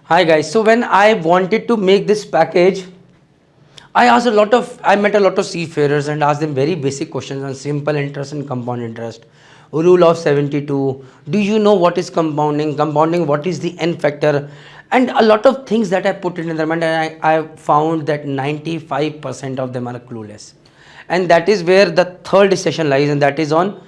Hi guys, so when I wanted to make this package, I met a lot of seafarers and asked them very basic questions on simple interest and compound interest. Rule of 72. Do you know what is compounding? Compounding, what is the n factor? And a lot of things that I put in their mind, and I found that 95% of them are clueless. And that is where the third session lies, and that is on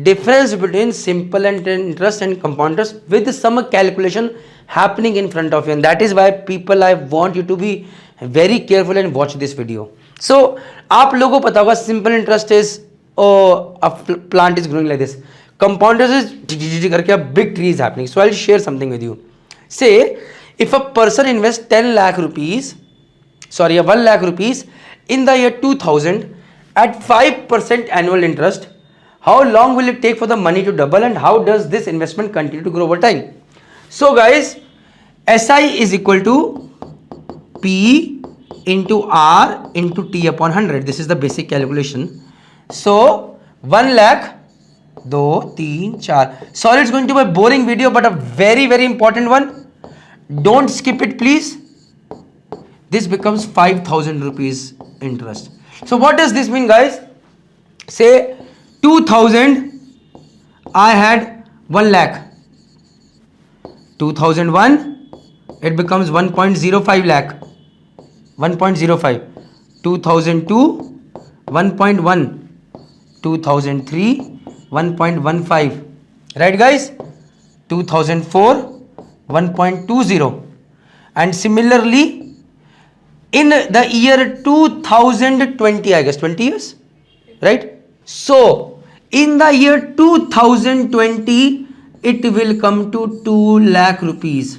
difference between simple interest and compound interest with some calculation happening in front of you. And that is why people, I want you to be very careful and watch this video. So आप लोगों को पता होगा simple interest is a plant is growing like this. Compound interest is करके a big tree is happening. So I'll share something with you. Say if a person invests 1 lakh rupees in the year 2000 at 5% annual interest, how long will it take for the money to double, and how does this investment continue to grow over time? So guys, SI is equal to P into R into T upon 100. This is the basic calculation. So 1 lakh, 2, 3, 4. Sorry, it's going to be a boring video, but a very, very important one. Don't skip it, please. This becomes 5,000 rupees interest. So what does this mean, guys? Say 2000, I had 1 lakh. 2001, it becomes 1.05 lakh. 1.05. 2002, 1.1. 2003, 1.15. Right, guys? 2004, 1.20. And similarly, in the year 2020, I guess 20 years, right? So in the year 2020, it will come to 2 lakh rupees.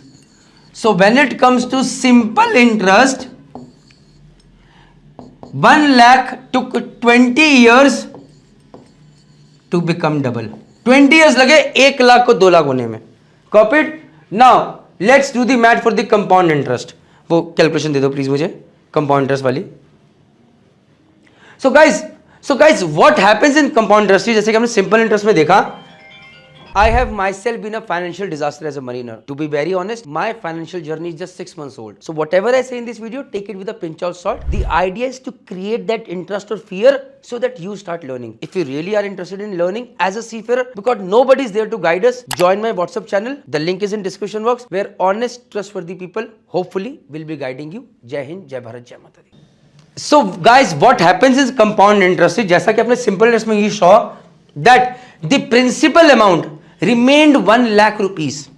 So when it comes to simple interest, 1 lakh took 20 years to become double. 20 years लगे 1 लाख को 2 लाख होने में. Copied? Now let's do the math for the compound interest. वो calculation दे दो please मुझे compound interest वाली. So guys, what happens in compound interest? जैसे कि हमने सिंपल इंटरेस्ट में देखा, I have myself been a financial disaster as a mariner. To be very honest, my financial journey is just 6 months old. So whatever I say in this video, take it with a pinch of salt. The idea is to create that interest or fear so that you start learning. If you really are interested in learning as a seafarer, because nobody is there to guide us, join my WhatsApp channel. The link is in description box, where honest, trustworthy people hopefully will be guiding you. Jai Hind, Jai Bharat, Jai Mata Di. So guys, what happens is compound interest, जैसा कि अपने simple interest में you saw that the principal amount remained 1 lakh rupees.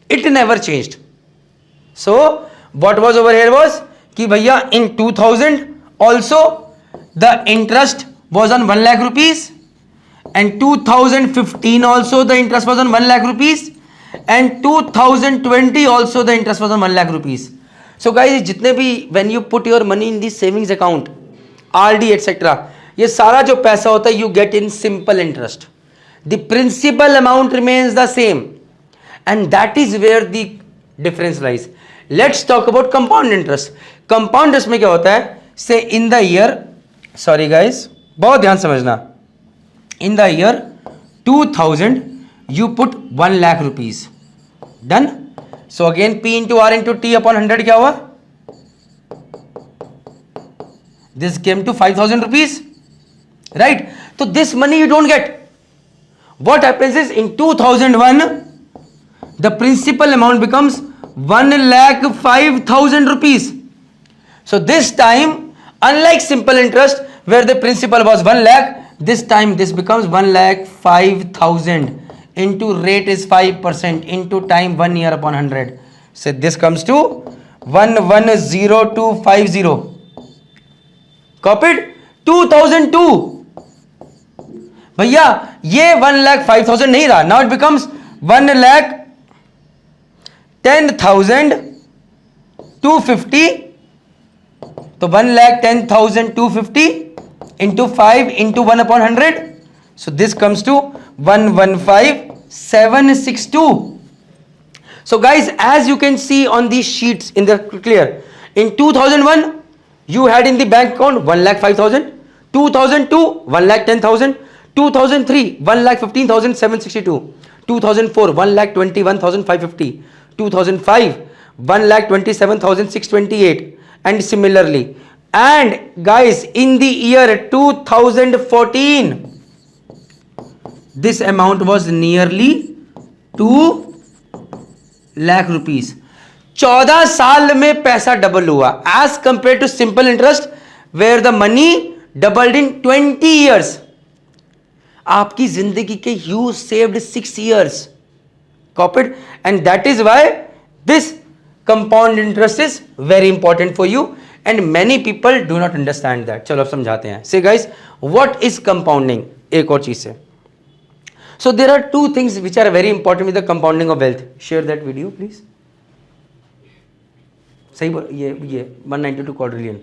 It never changed. So what was over here was कि भैया in 2000 also the interest was on 1 lakh rupees, and 2015 also the interest was on 1 lakh rupees, and 2020 also the interest was on 1 lakh rupees. So guys, जितने भी when you put your money in the savings account, RD etc., ये सारा जो पैसा होता है you get in simple interest. The principal amount remains the same, and that is where the difference lies. Let's talk about compound interest. Compound interest में क्या होता है? Say in the year, sorry guys, बहुत ध्यान समझना. In the year 2000, you put 1 lakh rupees. Done? So again P into R into T upon 100 क्या हुआ? This came to 5,000 rupees, right? So this money you don't get. What happens is in 2001, the principal amount becomes 1,05,000 rupees. So this time, unlike simple interest where the principal was 1 lakh, this time this becomes 1,05,000 into rate is 5% into time 1 year upon 100. So this comes to 1,10250. Copied? 2002. भैया ये 1,05,000 नहीं रहा. Now it becomes 1,10,250. तो 1,10,250 into 5 into 1 upon 100. So this comes to 115,762. So guys, as you can see on these sheets in the clear, in 2001 you had in the bank account 1,05,000. 2002 1,10,000. 2003 1,15,762. 2004 1,21,550. 2005 1,27,628, and similarly. And guys, in the year 2014, this amount was nearly 2 lakh rupees. 14 साल में पैसा double हुआ as compare to simple interest where the money doubled in 20 years. आपकी जिंदगी के you saved 6 years. Copied. And that is why this compound interest is very important for you and many people do not understand that. चलो अब समझाते हैं. से guys, what is compounding? एक और चीज से. So there are two things which are very important with the compounding of wealth. Share that video, please. सही बोल. ये 192 quadrillion.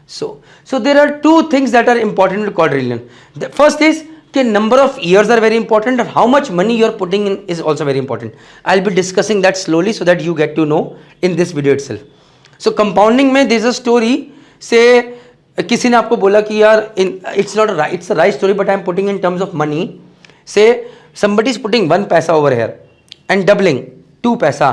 So there are two things that are important with quadrillion. The first is कि number of years are very important and how much money you are putting in is also very important. I'll be discussing that slowly so that you get to know in this video itself. So compounding में there is a story. Say किसी ने आपको बोला कि यार it's not a right, it's a right story but I'm putting in terms of money. Say somebody is putting 1 paisa over here and doubling 2 paisa,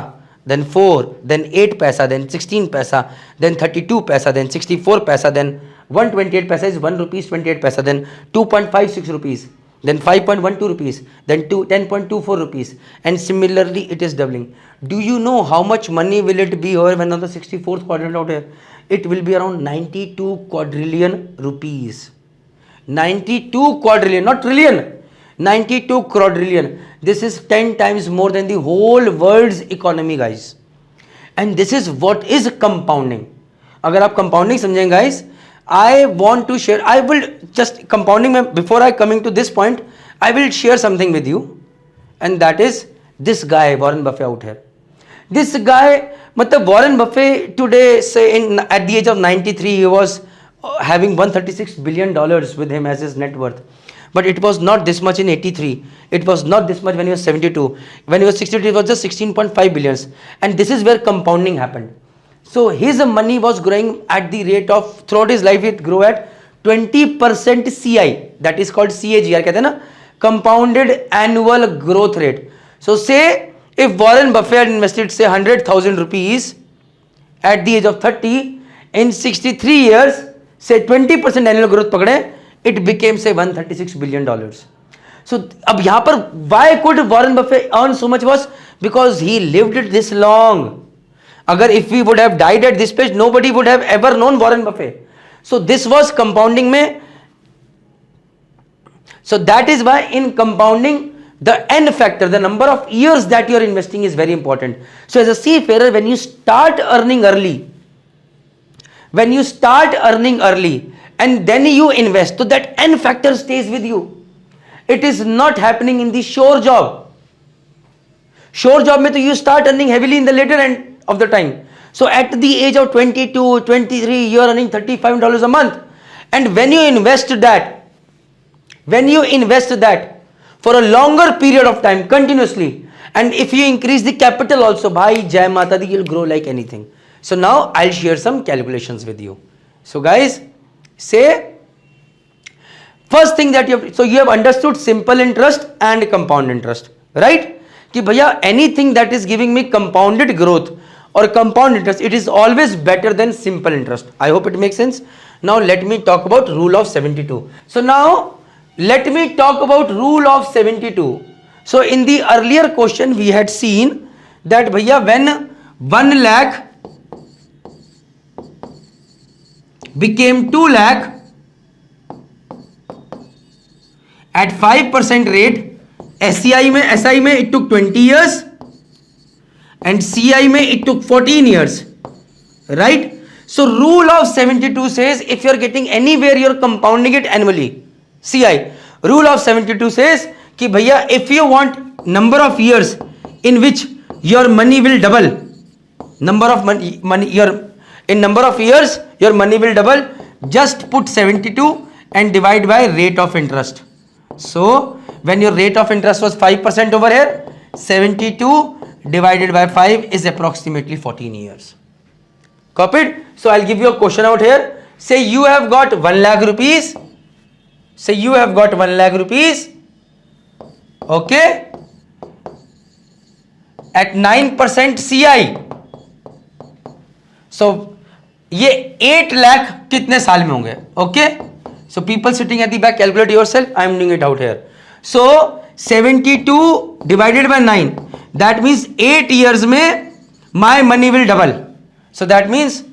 then 4, then 8 paisa, then 16 paisa, then 32 paisa, then 64 paisa, then 128 paisa is 1 rupees 28 paisa, then 2.56 rupees, then 5.12 rupees, then 10.24 rupees, and similarly it is doubling. Do you know how much money will it be over when on the 64th quadrant out here? It will be around 92 quadrillion rupees. 92 quadrillion, not trillion. 92 quadrillion. This is 10 times more than the whole world's economy, guys. And this is what is compounding. अगर आप compounding समझें guys, I want to share. I will just compounding में before I coming to this point, I will share something with you, and that is this guy Warren Buffett out here. This guy, मतलब Warren Buffett today, say at the age of 93, he was having $136 billion with him as his net worth. But it was not this much in 83. It was not this much when he was 72. When he was 62, it was just 16.5 billions. And this is where compounding happened. So his money was growing at the rate of, throughout his life, it grew at 20% CI. That is called CAGR. कहते हैं ना, compounded annual growth rate. So say if Warren Buffett had invested say 100,000 rupees at the age of 30, in 63 years, say 20% annual growth पकड़े, it became say $136 billion. So अब यहाँ पर why could Warren Buffett earn so much was because he lived it this long. अगर if we would have died at this stage, nobody would have ever known Warren Buffett. So this was compounding में. So that is why in compounding the N factor, the number of years that you are investing is very important. So as a seafarer, when you start earning early, and then you invest, so that N factor stays with you. It is not happening in the shore job. Shore job mein to you start earning heavily in the later end of the time. So at the age of 22, 23, you are earning $35 a month. And when you invest that for a longer period of time continuously, and if you increase the capital also, bhai jai mata di, you'll grow like anything. So now I'll share some calculations with you. So guys, say first thing that you have understood simple interest and compound interest, right? कि भैया anything that is giving me compounded growth or compound interest, it is always better than simple interest. I hope it makes sense. Now let me talk about rule of 72. So now let me talk about rule of 72. So in the earlier question we had seen that भैया when 1 lakh became 2 lakh at 5% rate, SCI में SI में it took 20 years and CI में it took 14 years, right? So rule of 72 says if you are getting anywhere you are compounding it annually. CI rule of 72 says कि भैया if you want number of years in which your money will double, number of money in number of years your money will double, just put 72 and divide by rate of interest. So when your rate of interest was 5% over here, 72 divided by 5 is approximately 14 years. Copied? So I'll give you a question out here. Say you have got 1 lakh rupees. Say you have got 1 lakh rupees. Okay. At 9% CI. सो ये 8 लाख कितने साल में होंगे? Okay, so people sitting at the back calculate yourself, I am doing it out here. So 72 divided by 9, that means 8 years में my money will double. So that means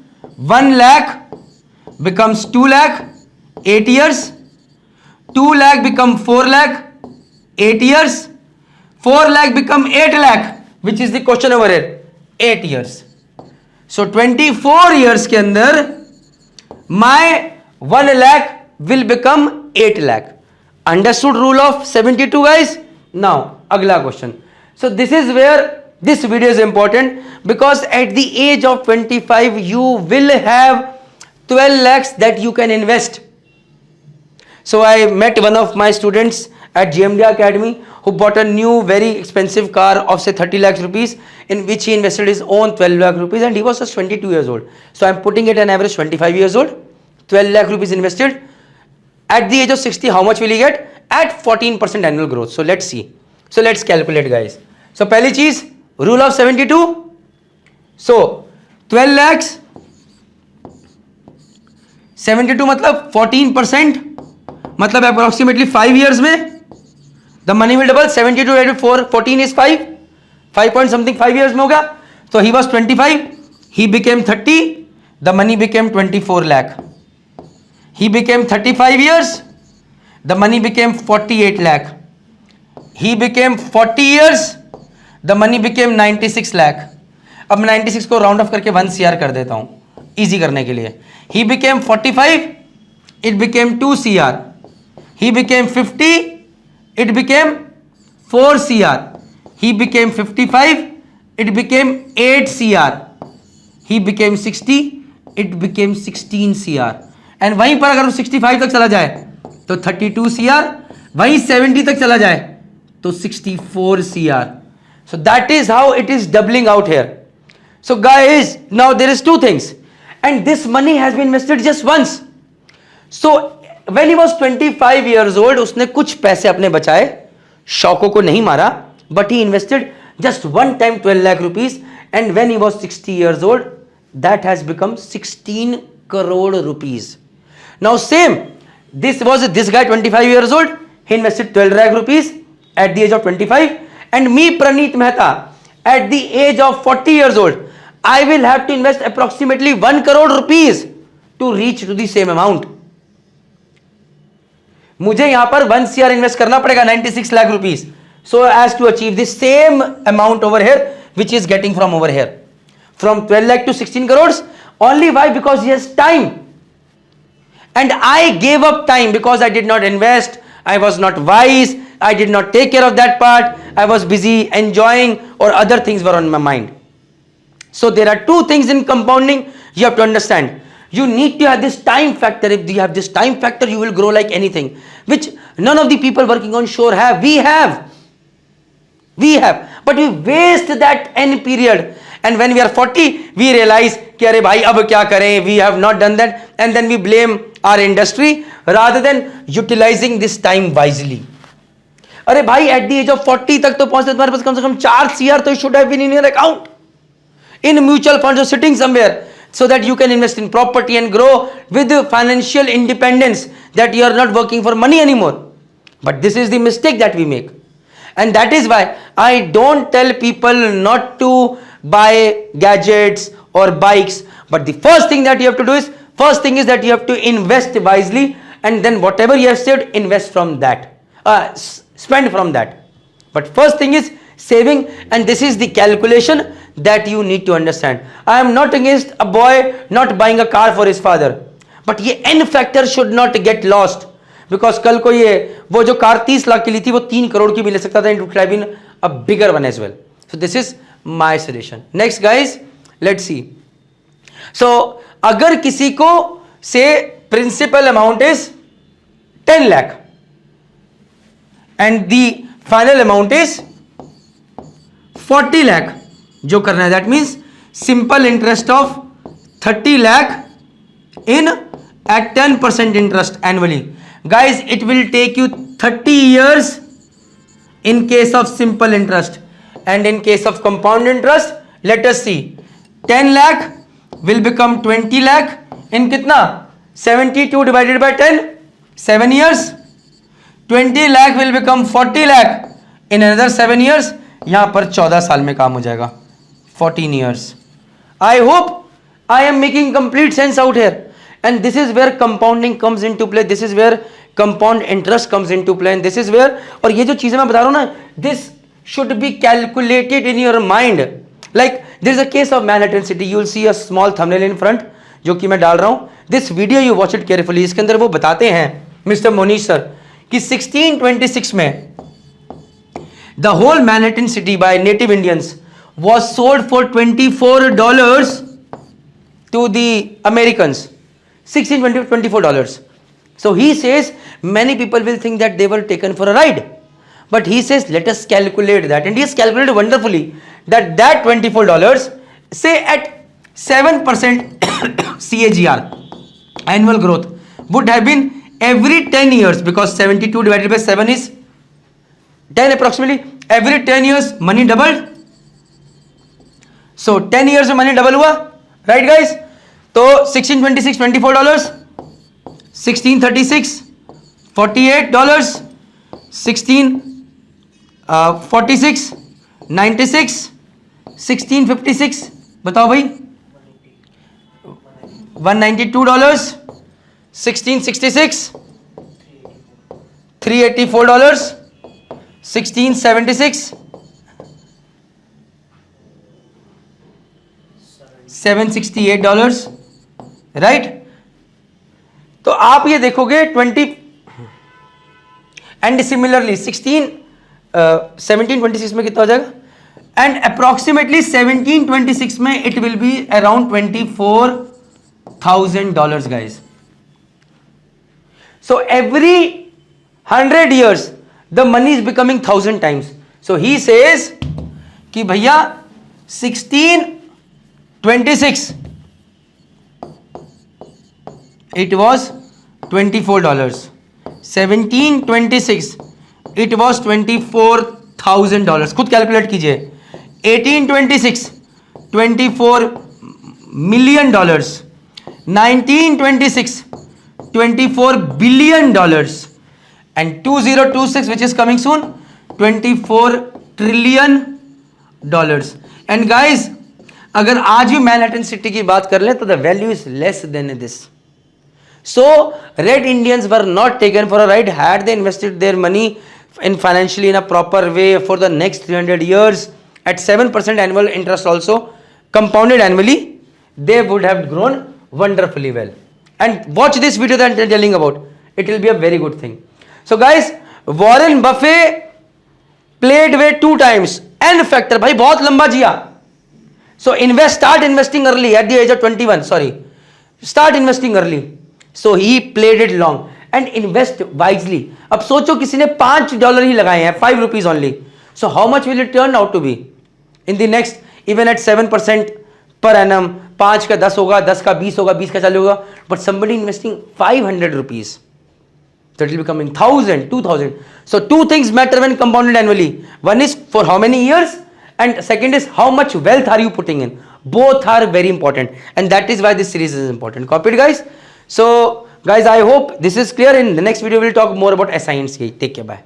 1 lakh becomes 2 lakh, 8 years. 2 lakh become 4 lakh, 8 years. 4 lakh become 8 lakh, which is the question over here, 8 years. So 24 years के अंदर my 1 lakh will become 8 lakh. Understood rule of 72 guys? Now अगला question. So this is where this video is important, because at the age of 25 you will have 12 lakhs that you can invest. So I met one of my students at GMD Academy who bought a new very expensive car of say 30 lakhs rupees, in which he invested his own 12 lakh rupees, and he was just 22 years old. So I'm putting it an average 25 years old, 12 lakh rupees invested. At the age of 60, how much will he get? At 14% annual growth. So let's see. So let's calculate guys. So पहली चीज, rule of 72. So 12 lakhs 72 मतलब 14%, मतलब approximately 5 years में the money will double. 72 divided by 4, 14 is 5 point something, 5 years में होगा. So he was 25, he became 30, the money became 24 lakh. He became 35 years, the money became 48 lakh. He became 40 years, the money became 96 lakh. अब मैं 96 को round of करके 1 CR कर देता हूं easy करने के लिए. He became 45, it became 2 CR. He became 50, it became 4 CR. He became 55, it became 8 CR. He became 60, it became 16 CR. And वहीं पर अगर वो 65 तक चला जाए तो 32 CR, वहीं 70 तक चला जाए तो 64 CR. So that is how it is doubling out here. So guys, now there is two things, and this money has been invested just once. So when he was 25 years old, उसने कुछ पैसे अपने बचाए, शौकों को नहीं मारा, but he invested just one time 12 lakh rupees, and when he was 60 years old, that has become 16 crore rupees. Now same, this guy 25 years old, he invested 12 lakh rupees at the age of 25, and me Praneet Mehta at the age of 40 years old, I will have to invest approximately 1 crore rupees to reach to the same amount. मुझे यहां पर 1 CR invest करना पड़ेगा 96 lakh rupees, so as to achieve the same amount over here which is getting from over here, from 12 lakh to 16 crores. Only why? Because he has time. And I gave up time because I did not invest, I was not wise, I did not take care of that part, I was busy enjoying, or other things were on my mind. So there are two things in compounding you have to understand. You need to have this time factor. If you have this time factor, you will grow like anything, which none of the people working on shore have. We have, but we waste that N period. And when we are 40, we realize कि अरे भाई अब क्या करें, we have not done that, and then we blame our industry rather than utilizing this time wisely. अरे भाई at the age of 40 तक तो पहुंचते तुम्हारे पास कम से कम 4 CR तो should have been in your account, in mutual funds or sitting somewhere, so that you can invest in property and grow with financial independence, that you are not working for money anymore. But this is the mistake that we make, and that is why I don't tell people not to buy gadgets or bikes, but the first thing that you have to do is, first thing is that you have to invest wisely, and then whatever you have saved, invest from that, spend from that. But first thing is saving, and this is the calculation that you need to understand. I am not against a boy not buying a car for his father, but ये N factor should not get lost, because कल को ये वो जो car 30 lakh की ली थी वो 3 करोड़ की भी ले सकता था, and it would have been a bigger one as well. So this is my suggestion. Next guys, let's see. So अगर किसी को से principal amount is 10 lakh and the final amount is 40 lakh, जो करना है, that means simple interest of 30 lakh in at 10% interest annually. Guys, it will take you 30 years in case of simple interest, and in case of compound interest, let us see, 10 lakh will become 20 lakh in कितना 72 divided by 10 7 years. 20 lakh will become 40 lakh in another 7 years. यहां पर 14 साल में काम हो जाएगा 14 years. I hope I am making complete sense out here, and this is where compounding comes into play. This is where compound interest comes into play, and this is where, और ये जो चीजें मैं बता रहा हूं ना, this should be calculated in your mind. Like there is a case of Manhattan City. You will see a small thumbnail in front जो कि मैं डाल रहा हूं. This video you watch it carefully. इसके अंदर वो बताते हैं मिस्टर मोनीश सर कि 1626 में the whole Manhattan City by native Indians was sold for $24 to the Americans. 24 $. So he says many people will think that they were taken for a ride, but he says let us calculate that, and he has calculated wonderfully that $24, say at 7% CAGR annual growth, would have been every 10 years, because 72 divided by 7 is 10 approximately. Every 10 years money doubled. So 10 years में money double हुआ, right guys? तो 1626 $24, 1636 $48, 1646 96, 1656 बताओ भाई $192, 1666 $384, 1676 $768, right. तो आप ये देखोगे 20 and similarly 1726 में कितना हो जाएगा, एंड अप्रोक्सीमेटली 1726 में it will be around $24,000 guys. So every 100 years the money is becoming 1,000 times. So he says कि भैया 1626 it was $24, 1726 it was $24,000. खुद कैलकुलेट कीजिए. 1826 $24 million, 1926 $24 billion, and 2026 which is coming soon $24 trillion. And guys अगर आज भी Manhattan city की बात कर लें तो the value is less than this. So red Indians were not taken for a ride. Had they invested their money in financially in a proper way for the next 300 years at 7% annual interest also compounded annually, they would have grown wonderfully well. And watch this video that I'm telling about. It will be a very good thing. So guys, Warren Buffett played way 2 times. N factor, भाई बहुत लंबा जिया. So start investing early at the age of 21. Start investing early. So he played it long and invest wisely. अब सोचो किसी ने $5 ही लगाए हैं, 5 rupees only. So how much will it turn out to be in the next, even at 7% per annum? 5 का 10 होगा, 10 का 20 होगा, 20 का 40 होगा. But somebody investing 500 rupees, that will become in 1,000, 2,000. So 2 things matter when compounded annually. One is for how many years, and second is how much wealth are you putting in. Both are very important, and that is why this series is important. Copied guys? So guys, I hope this is clear. In the next video we'll talk more about SI and CI. Take care, bye.